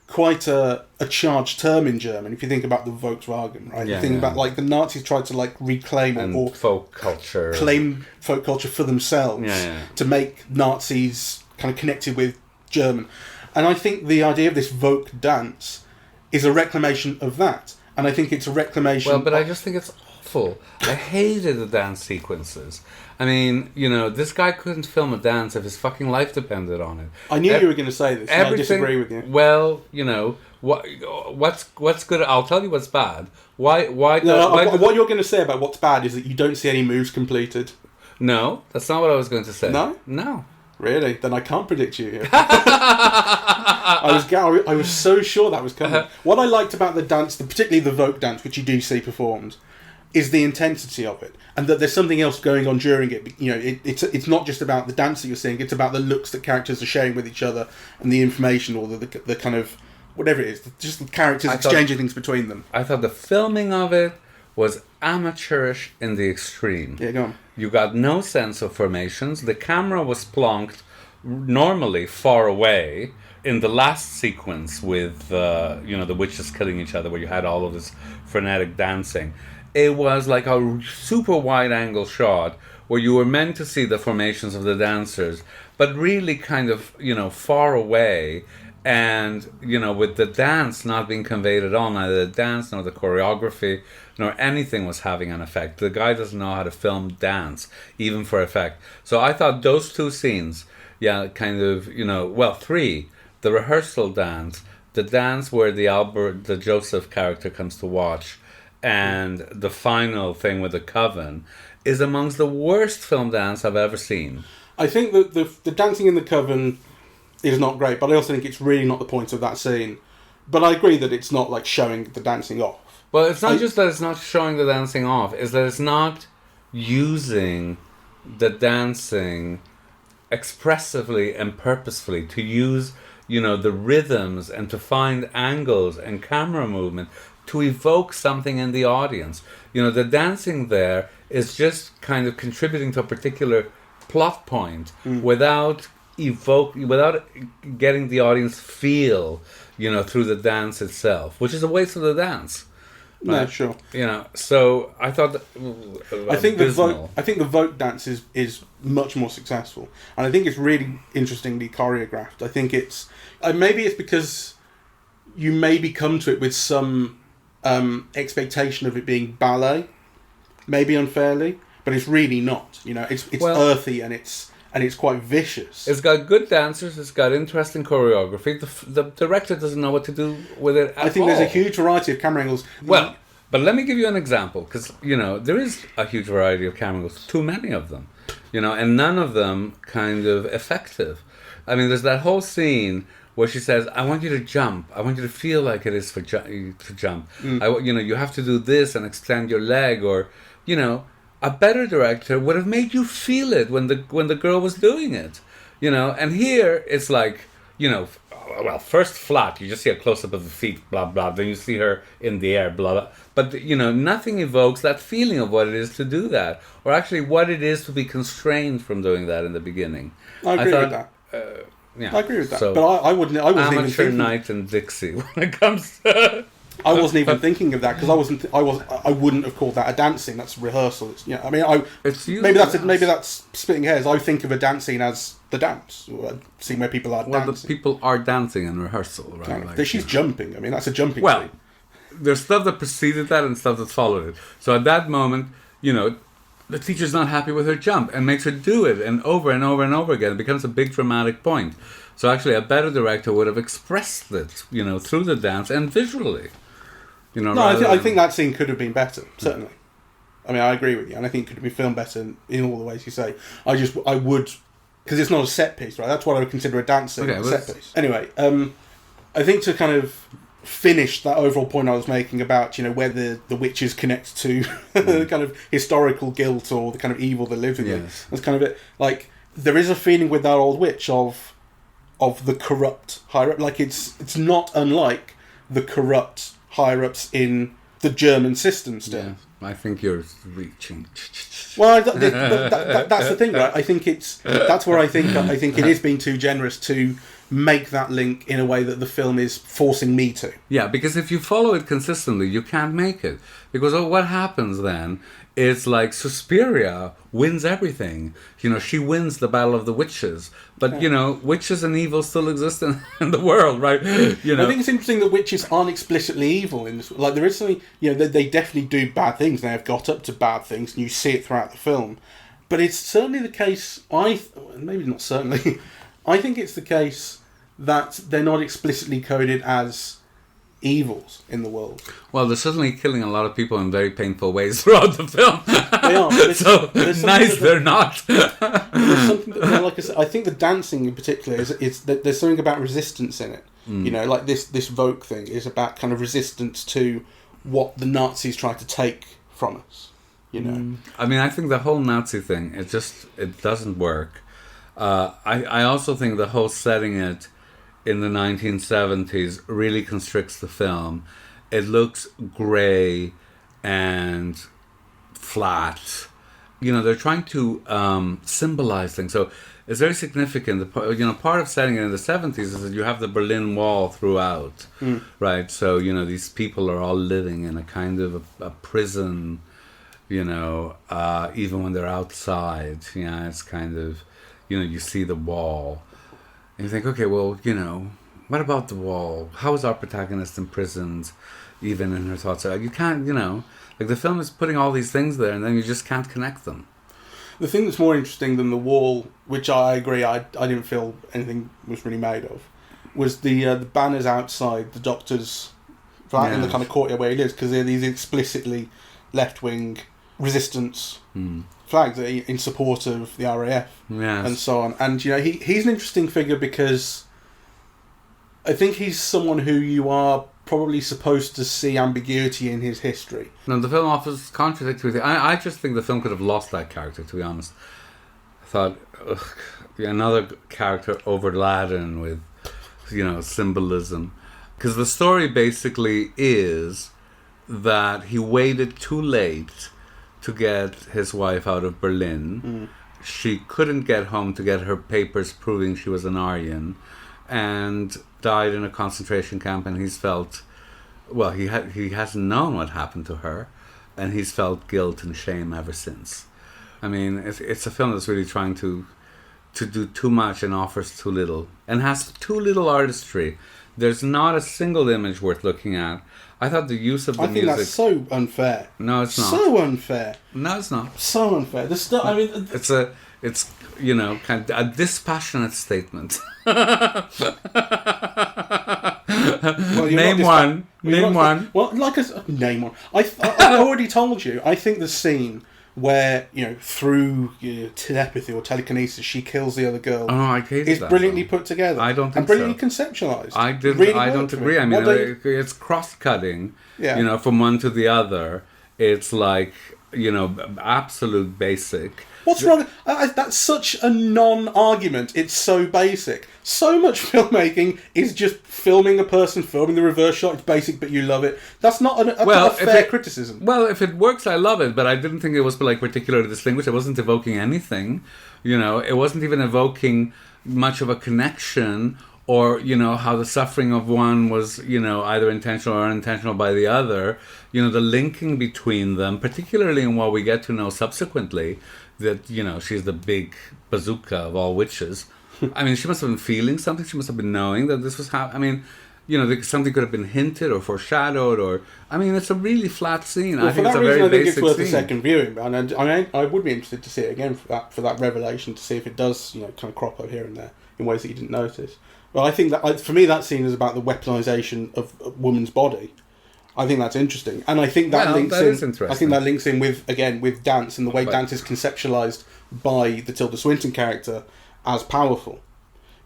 quite a charged term in German. If you think about the Volkswagen, right? You think about like the Nazis tried to like reclaim or folk culture, claim folk culture for themselves to make Nazis kind of connected with German. And I think the idea of this Vogue dance is a reclamation of that. And I think it's a reclamation... Well, but I just think it's awful. I hated the dance sequences. I mean, this guy couldn't film a dance if his fucking life depended on it. I knew you were going to say this, and I disagree with you. Well, what's good... I'll tell you what's bad. What you're going to say about what's bad is that you don't see any moves completed. No, that's not what I was going to say. No. Really? Then I can't predict you here. I was so sure that was coming. What I liked about the dance, particularly the Vogue dance, which you do see performed, is the intensity of it, and that there's something else going on during it. It's not just about the dance that you're seeing; it's about the looks that characters are sharing with each other, and the information, or the kind of whatever it is, just the characters exchanging things between them. I thought the filming of it was amateurish in the extreme. Yeah, go on. You got no sense of formations. The camera was plonked normally far away. In the last sequence with the witches killing each other, where you had all of this frenetic dancing, it was like a super wide angle shot where you were meant to see the formations of the dancers, but really kind of far away. And, with the dance not being conveyed at all, neither the dance nor the choreography nor anything was having an effect. The guy doesn't know how to film dance, even for effect. So I thought those two scenes, three, the rehearsal dance, the dance where the Joseph character comes to watch, and the final thing with the coven, is amongst the worst film dance I've ever seen. I think that the dancing in the coven is not great, but I also think it's really not the point of that scene. But I agree that it's not like showing the dancing off. Well, it's not just that it's not showing the dancing off, it's that it's not using the dancing expressively and purposefully to use, the rhythms and to find angles and camera movement to evoke something in the audience. The dancing there is just kind of contributing to a particular plot point without getting the audience feel, through the dance itself, which is a waste of the dance. No, sure. So I thought that, I think the vote dance is much more successful, and I think it's really interestingly choreographed. I think it's maybe it's because you maybe come to it with some expectation of it being ballet, maybe unfairly, but it's really not. It's earthy and it's quite vicious. It's got good dancers. It's got interesting choreography. The director doesn't know what to do with it at all. I think there's a huge variety of camera angles. Well, but let me give you an example, because, there is a huge variety of camera angles. Too many of them. And none of them kind of effective. I mean, there's that whole scene where she says, I want you to jump. I want you to feel like it is to jump. You have to do this and extend your leg, or, a better director would have made you feel it when the girl was doing it, And here it's like, first flat, you just see a close up of the feet, blah blah. Then you see her in the air, blah blah. But nothing evokes that feeling of what it is to do that, or actually what it is to be constrained from doing that in the beginning. I agree with that. I agree with that. So, but I wasn't amateur even thinking. night and Dixie when it comes I wasn't even thinking of that, because I wouldn't have called that a dance scene. That's rehearsal. Maybe that's splitting hairs. I think of a dance scene as the dance, scene where people are dancing. The people are dancing in rehearsal, right? Yeah, like, she's jumping. I mean, that's a jumping scene. There's stuff that preceded that and stuff that followed it. So at that moment, the teacher's not happy with her jump and makes her do it and over and over and over again. It becomes a big dramatic point. So actually, a better director would have expressed it, through the dance and visually. I think that scene could have been better, certainly. I mean, I agree with you, and I think it could be filmed better in all the ways you say. I would, because it's not a set piece, right? That's what I would consider a dance scene, a set piece. Anyway, I think to kind of finish that overall point I was making about, where the witches connect to the kind of historical guilt or the kind of evil that lives in them. That's kind of it. Like, there is a feeling with that old witch of the corrupt higher up. Like, it's not unlike the corrupt higher-ups in the German system still. Yeah, I think you're reaching. Well, that's the thing, right? I think that's where I think it is being too generous to make that link in a way that the film is forcing me to. Yeah, because if you follow it consistently, you can't make it. Because what happens then is like Suspiria wins everything. She wins the battle of the witches. But, witches and evil still exist in the world, right? I think it's interesting that witches aren't explicitly evil in this. Like, there is something, they definitely do bad things. They have got up to bad things, and you see it throughout the film. But it's certainly the case, maybe not certainly, I think it's the case that they're not explicitly coded as evils in the world. Well, they're certainly killing a lot of people in very painful ways throughout the film. They are. So nice they're not. There's something that, like I said, I think the dancing in particular is that there's something about resistance in it. Like this vogue thing is about kind of resistance to what the Nazis try to take from us. I mean, I think the whole Nazi thing, it doesn't work. I also think the whole setting it in the 1970s really constricts the film. It looks grey and flat. They're trying to symbolize things. So it's very significant. Part of setting it in the 70s is that you have the Berlin Wall throughout, right? So, these people are all living in a kind of a prison, even when they're outside. It's kind of, you see the wall. And you think, okay, well, what about the wall? How is our protagonist imprisoned, even in her thoughts? You can't, like the film is putting all these things there, and then you just can't connect them. The thing that's more interesting than the wall, which I agree, I didn't feel anything was really made of, was the banners outside the doctor's flat in the kind of courtyard where he lives, because they're these explicitly left-wing resistance flags in support of the RAF and so on. And he's an interesting figure because I think he's someone who you are probably supposed to see ambiguity in his history. No, the film offers contradictory things. I just think the film could have lost that character, to be honest. I thought, another character overladen with, symbolism. Because the story basically is that he waited too late to get his wife out of Berlin. She couldn't get home to get her papers proving she was an Aryan, and died in a concentration camp. And he's felt, he hasn't known what happened to her, and he's felt guilt and shame ever since. I mean, it's a film that's really trying to do too much and offers too little, and has too little artistry. There's not a single image worth looking at. I thought the use of the music... I think that's so unfair. No, it's not. So unfair. No, it's not. So unfair. The stuff. I mean, it's kind of a dispassionate statement. Well, name one. Name one. Well, name one. I already told you. I think the scene where through telepathy or telekinesis she kills the other girl. Oh, I hated is that. brilliantly put together. I don't think and brilliantly conceptualized. I don't agree. I mean, it's cross-cutting. Yeah. From one to the other. It's like absolute basic. What's wrong? That's such a non-argument. It's so basic. So much filmmaking is just filming a person, filming the reverse shot. It's basic, but you love it. That's not a fair criticism. Well, if it works, I love it. But I didn't think it was particularly distinguished. It wasn't evoking anything. It wasn't even evoking much of a connection, or how the suffering of one was either intentional or unintentional by the other. The linking between them, particularly in what we get to know subsequently, that she's the big bazooka of all witches. I mean, she must have been feeling something. She must have been knowing that this was happening. I mean, something could have been hinted or foreshadowed, or it's a really flat scene. Well, I think it's a very I think basic it's worth scene. a second viewing, and I would be interested to see it again for that revelation, to see if it does kind of crop up here and there in ways that you didn't notice. Well, I think that for me that scene is about the weaponization of a woman's body. I think that's interesting, and I think that links in. Is interesting. I think that links in with dance and the way dance is conceptualized by the Tilda Swinton character as powerful.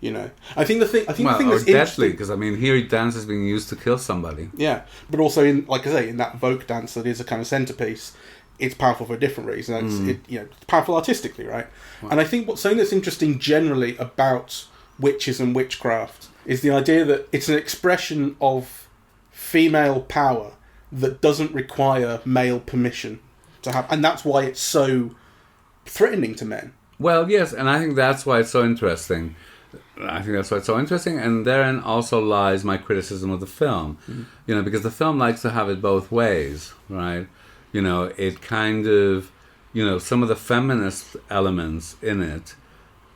I think the thing that's deadly, because here dance is being used to kill somebody. Yeah, but also in that folk dance that is a kind of centerpiece, it's powerful for a different reason. It's powerful artistically, right? And I think something that's interesting generally about witches and witchcraft is the idea that it's an expression of female power that doesn't require male permission to have, and that's why it's so threatening to men. Well, yes, and I think that's why it's so interesting. And therein also lies my criticism of the film. Because the film likes to have it both ways, right? It kind of, some of the feminist elements in it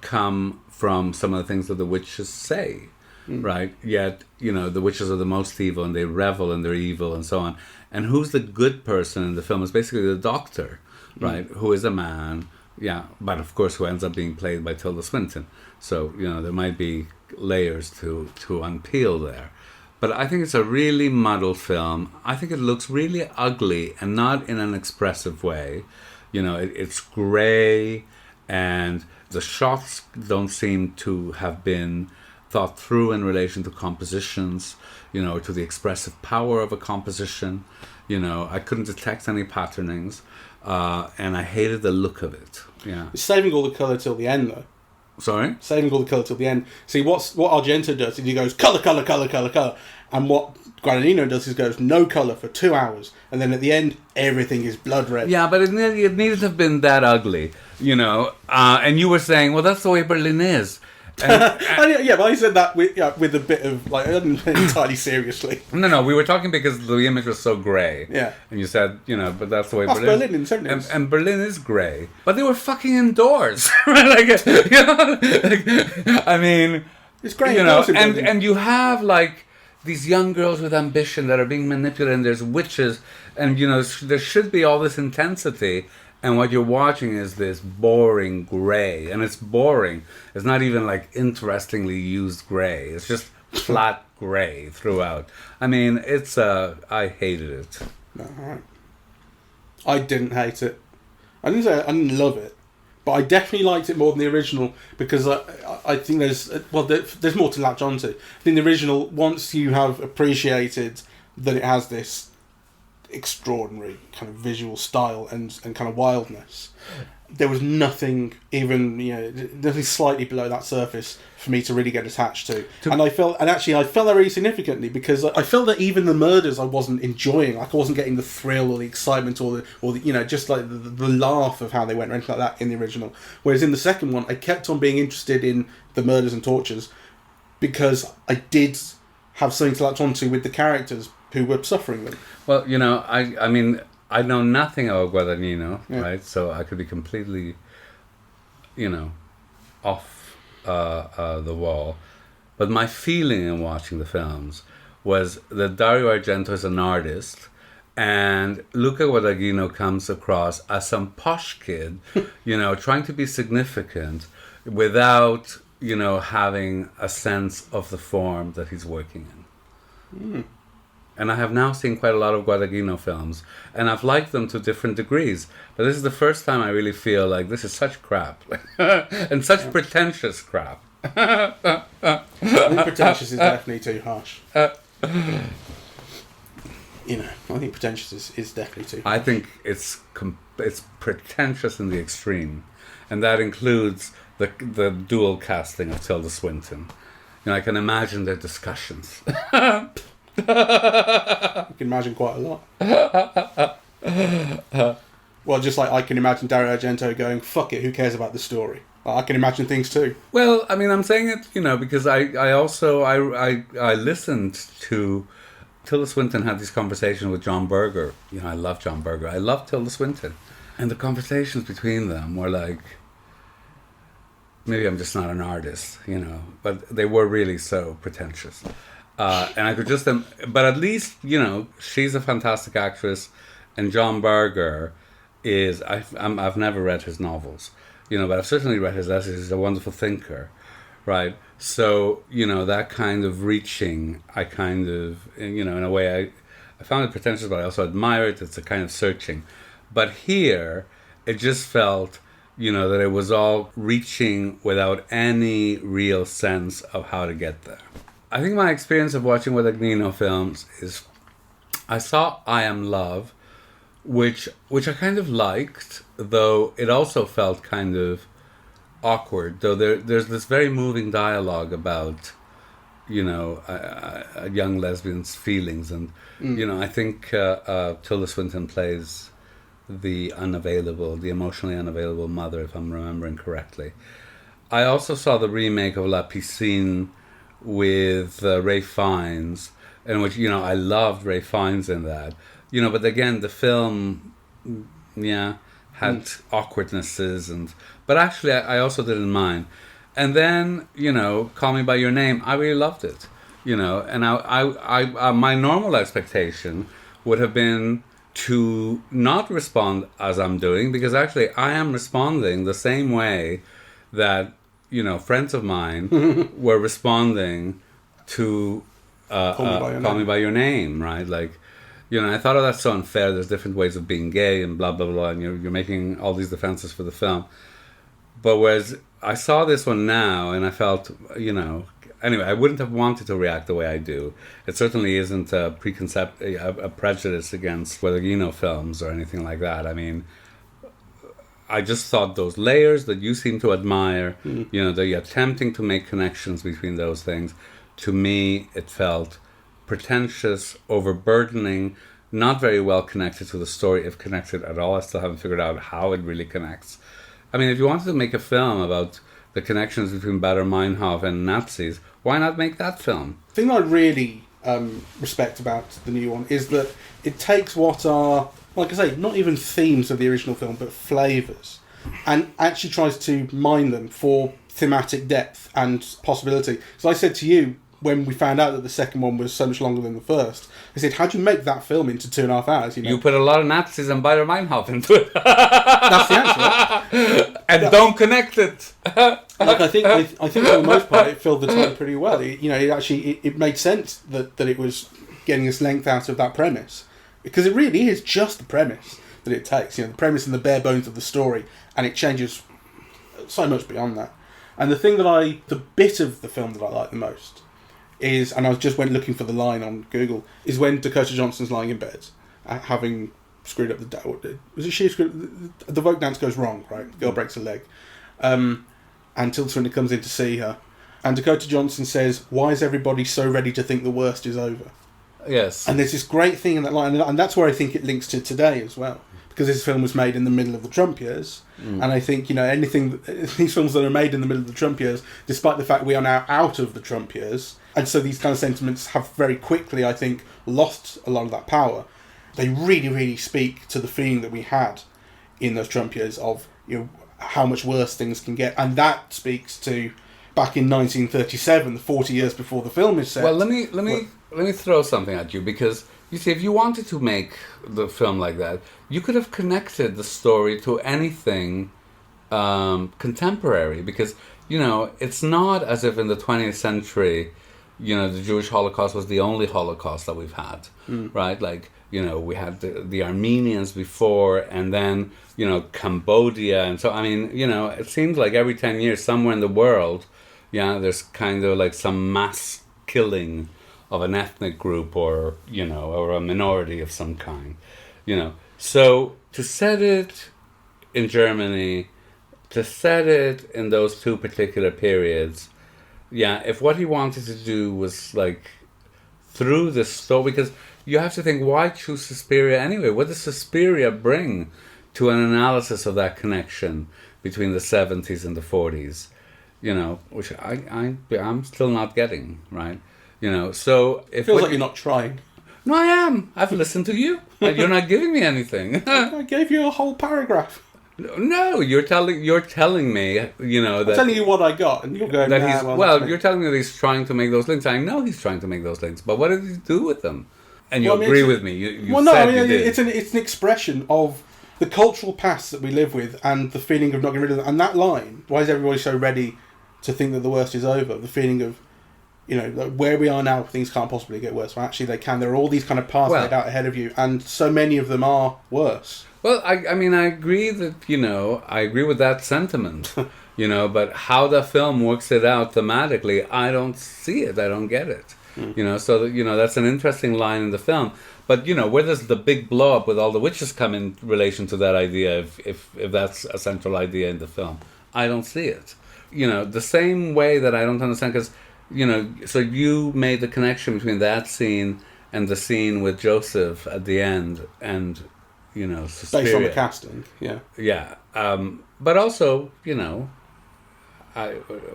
come from some of the things that the witches say. Right? Yet, the witches are the most evil, and they revel in their evil and so on. And who's the good person in the film is basically the doctor, right? Who is a man, but of course who ends up being played by Tilda Swinton. So, there might be layers to unpeel there. But I think it's a really muddled film. I think it looks really ugly, and not in an expressive way. It's grey, and the shots don't seem to have been thought through in relation to compositions, or to the expressive power of a composition. I couldn't detect any patternings, and I hated the look of it. Yeah. Saving all the colour till the end, though. Sorry? Saving all the colour till the end. See, what Argento does is he goes, colour, colour, colour, colour, colour. And what Guadagnino does is goes, no colour for 2 hours. And then at the end, everything is blood red. Yeah, but it needn't have been that ugly, and you were saying, well, that's the way Berlin is. But I said that with a bit of I didn't entirely seriously. No, we were talking because the image was so grey. Yeah, and you said but that's the way Berlin in 70s. And Berlin is grey, but they were fucking indoors, right? It's grey, and you have these young girls with ambition that are being manipulated, and there's witches, and there should be all this intensity. And what you're watching is this boring grey. And it's boring. It's not even interestingly used grey. It's just flat grey throughout. I hated it. Alright. I didn't hate it. I didn't say I didn't love it, but I definitely liked it more than the original because I think there's more to latch onto. I think the original, once you have appreciated that it has this extraordinary kind of visual style and kind of wildness, there was nothing even, nothing slightly below that surface for me to really get attached to. And I felt that really significantly because I felt that even the murders I wasn't enjoying. Like I wasn't getting the thrill or the excitement or the just like the laugh of how they went or anything like that in the original. Whereas in the second one, I kept on being interested in the murders and tortures because I did have something to latch onto with the characters who were suffering them. Well, I mean, I know nothing about Guadagnino, right? So I could be completely, off the wall. But my feeling in watching the films was that Dario Argento is an artist, and Luca Guadagnino comes across as some posh kid, trying to be significant without, having a sense of the form that he's working in. And I have now seen quite a lot of Guadagnino films, and I've liked them to different degrees. But this is the first time I really feel like this is such crap, and such pretentious crap. I think pretentious is definitely too harsh. I think pretentious is definitely too harsh. I think it's pretentious in the extreme, and that includes the dual casting of Tilda Swinton. I can imagine their discussions. You can imagine quite a lot. Well, just like I can imagine Dario Argento going, "Fuck it, who cares about the story?" I can imagine things too. Well, I mean, I'm saying it, because I also listened to Tilda Swinton had these conversations with John Berger. I love John Berger. I love Tilda Swinton, and the conversations between them were like, maybe I'm just not an artist, but they were really so pretentious. And I could just, but at least, she's a fantastic actress, and John Berger is, I've never read his novels, but I've certainly read his essays. He's a wonderful thinker, right? So, that kind of reaching, I kind of, in a way, I found it pretentious, but I also admire it. It's a kind of searching. But here, it just felt, that it was all reaching without any real sense of how to get there. I think my experience of watching Guadagnino films is, I saw I Am Love, which I kind of liked, though it also felt kind of awkward. Though there's this very moving dialogue about, a young lesbian's feelings, and I think Tilda Swinton plays the emotionally unavailable mother, if I'm remembering correctly. I also saw the remake of La Piscine with Ray Fiennes, in which I loved Ray Fiennes in that, but again the film had awkwardnesses, but actually I also didn't mind. And then Call Me by Your Name, I really loved it, and I my normal expectation would have been to not respond as I'm doing, because actually I am responding the same way that friends of mine were responding to Call Me by Your Name, right? Like, I thought, oh, that's so unfair. There's different ways of being gay and blah, blah, blah, and you're making all these defenses for the film. But whereas I saw this one now, and I felt, anyway, I wouldn't have wanted to react the way I do. It certainly isn't a prejudice against Guadagnino films or anything like that. I mean, I just thought those layers that you seem to admire, that you're attempting to make connections between those things, to me, it felt pretentious, overburdening, not very well connected to the story, if connected at all. I still haven't figured out how it really connects. I mean, if you wanted to make a film about the connections between Baader Meinhof and Nazis, why not make that film? The thing I really respect about the new one is that it takes what are, like I say, not even themes of the original film, but flavours, and actually tries to mine them for thematic depth and possibility. So I said to you, when we found out that the second one was so much longer than the first, I said, how do you make that film into 2.5 hours? You put a lot of Nazis and Baader Meinhof into it. That's the answer, right? And don't connect it. I think for the most part it filled the time pretty well. It made sense that it was getting us length out of that premise, because it really is just the premise. that it takes. You know, the premise and the bare bones of the story, and it changes so much beyond that. And the bit of the film that I like the most is, and I just went looking for the line on Google, is when Dakota Johnson's lying in bed, having screwed up the dance. Was it she screwed? The Vogue dance goes wrong, right? The girl breaks her leg. And Tilda Swinton comes in to see her. And Dakota Johnson says, "Why is everybody so ready to think the worst is over?" Yes. And there's this great thing in that line, and that's where I think it links to today as well. Because this film was made in the middle of the Trump years. And I think, you know, these films that are made in the middle of the Trump years, despite the fact we are now out of the Trump years, and so these kind of sentiments have very quickly, I think, lost a lot of that power. They really, really speak to the feeling that we had in those Trump years of, you know, how much worse things can get. And that speaks to back in 1937, the 40 years before the film is set. Well, let me throw something at you, because you see, if you wanted to make the film like that, you could have connected the story to anything contemporary, because, you know, it's not as if in the 20th century, you know, the Jewish Holocaust was the only Holocaust that we've had, right? Like, you know, we had the Armenians before, and then, you know, Cambodia, and so, I mean, you know, it seems like every 10 years somewhere in the world, yeah, there's kind of like some mass killing of an ethnic group, or, you know, or a minority of some kind, you know. So to set it in Germany, to set it in those two particular periods, yeah, if what he wanted to do was like through the story, because you have to think, why choose Suspiria anyway? What does Suspiria bring to an analysis of that connection between the 70s and the 40s? You know, which I'm still not getting, right? You know, so if... It feels like you're not trying. No, I am. I've listened to you, and you're not giving me anything. I gave you a whole paragraph. No, you're telling me, you know, that... I'm telling you what I got, and you're going, that nah, he's, well, you're telling me that he's trying to make those links. I know he's trying to make those links, but what did he do with them? And you agree with me. You well, no, said I mean, you did. It's an expression of the cultural past that we live with, and the feeling of not getting rid of them. And that line, why is everybody so ready to think that the worst is over? The feeling of, you know, like where we are now, things can't possibly get worse. Well, actually, they can. There are all these kind of paths laid out ahead of you, and so many of them are worse. Well, I mean, I agree that, you know, I agree with that sentiment, you know, but how the film works it out thematically, I don't see it. I don't get it. You know, so, you know, that's an interesting line in the film. But, you know, where does the big blow up with all the witches come in relation to that idea, if that's a central idea in the film? I don't see it. You know, the same way that I don't understand, because, you know, so you made the connection between that scene and the scene with Joseph at the end, and, you know, Suspiria. Based on the casting, yeah. Yeah. But also, you know,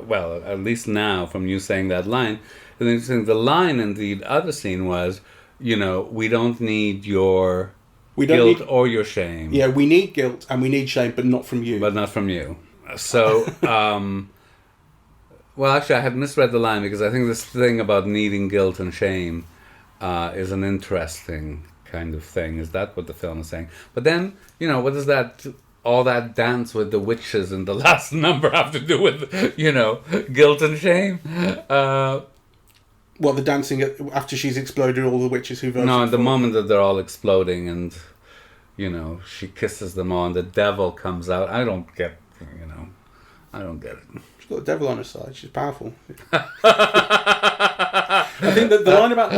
well, at least now from you saying that line, the line in the other scene was, you know, we don't need your guilt or your shame. Yeah, we need guilt and we need shame, but not from you. But not from you. So, well, actually, I had misread the line, because I think this thing about needing guilt and shame is an interesting kind of thing. Is that what the film is saying? But then, you know, what does that... all that dance with the witches in the last number have to do with, you know, guilt and shame? Well, the dancing after she's exploded all the witches who voted. No, at the moment that they're all exploding, and, you know, she kisses them all, and the devil comes out. I don't get, you know, I don't get it. She's got the devil on her side. She's powerful. I think that the line about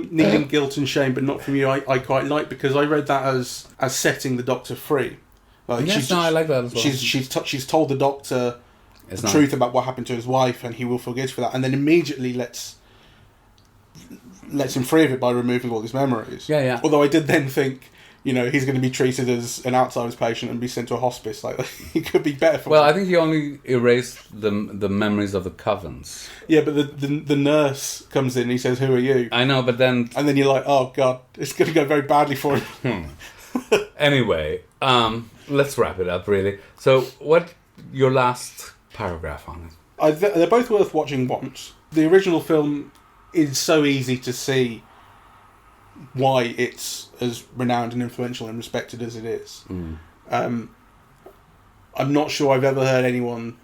needing guilt and shame, but not from you, I quite like, because I read that as setting the Doctor free. Like, yes, I like that as well. She's told the Doctor the truth about what happened to his wife, and he will forgive for that, and then immediately lets him free of it by removing all his memories. Yeah, yeah. Although I did then think, you know, he's going to be treated as an Alzheimer's patient and be sent to a hospice. Like, he could be better for. Well, I think he only erased the memories of the covens. Yeah, but the nurse comes in and he says, "Who are you?" I know, but then... And then you're like, oh, God, it's going to go very badly for him. Anyway, let's wrap it up, really. So, what your last paragraph on it? They're both worth watching once. The original film is so easy to see why it's as renowned and influential and respected as it is. I'm not sure I've ever heard anyone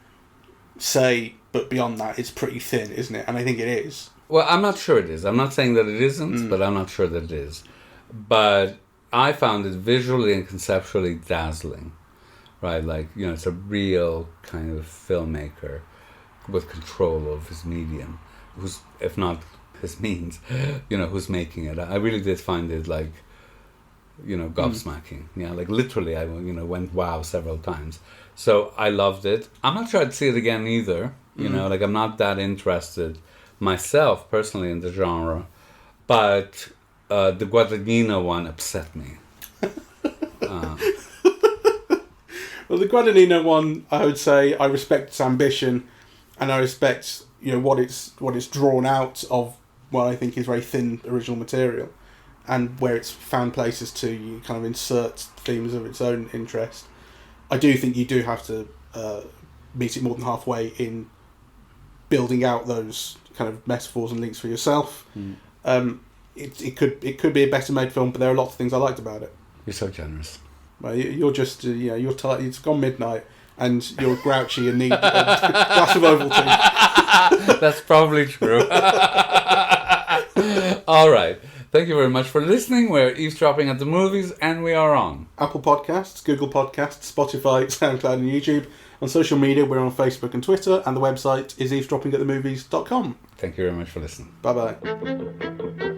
say, but beyond that, it's pretty thin, isn't it? And I think it is. Well, I'm not sure it is. I'm not saying that it isn't, but I'm not sure that it is. But I found it visually and conceptually dazzling, right? Like, you know, it's a real kind of filmmaker with control of his medium, who's, if not his means, you know, who's making it. I really did find it, like, you know, gobsmacking. Yeah, like literally, I, you know, went wow several times. So I loved it. I'm not sure I'd see it again either. You know, like, I'm not that interested myself personally in the genre, but the Guadagnino one upset me. Well, the Guadagnino one, I would say, I respect its ambition, and I respect, you know, what it's drawn out of what I think is very thin original material, and where it's found places to kind of insert themes of its own interest. I do think you do have to meet it more than halfway in building out those kind of metaphors and links for yourself. It could be a better made film, but there are lots of things I liked about it. You're so generous. Well, you're just you're tired. It's gone midnight, and you're grouchy and need a glass of Ovaltine. That's probably true. All right. Thank you very much for listening. We're eavesdropping at the movies, and we are on Apple Podcasts, Google Podcasts, Spotify, SoundCloud, and YouTube. On social media, we're on Facebook and Twitter, and the website is eavesdroppingatthemovies.com. Thank you very much for listening. Bye bye.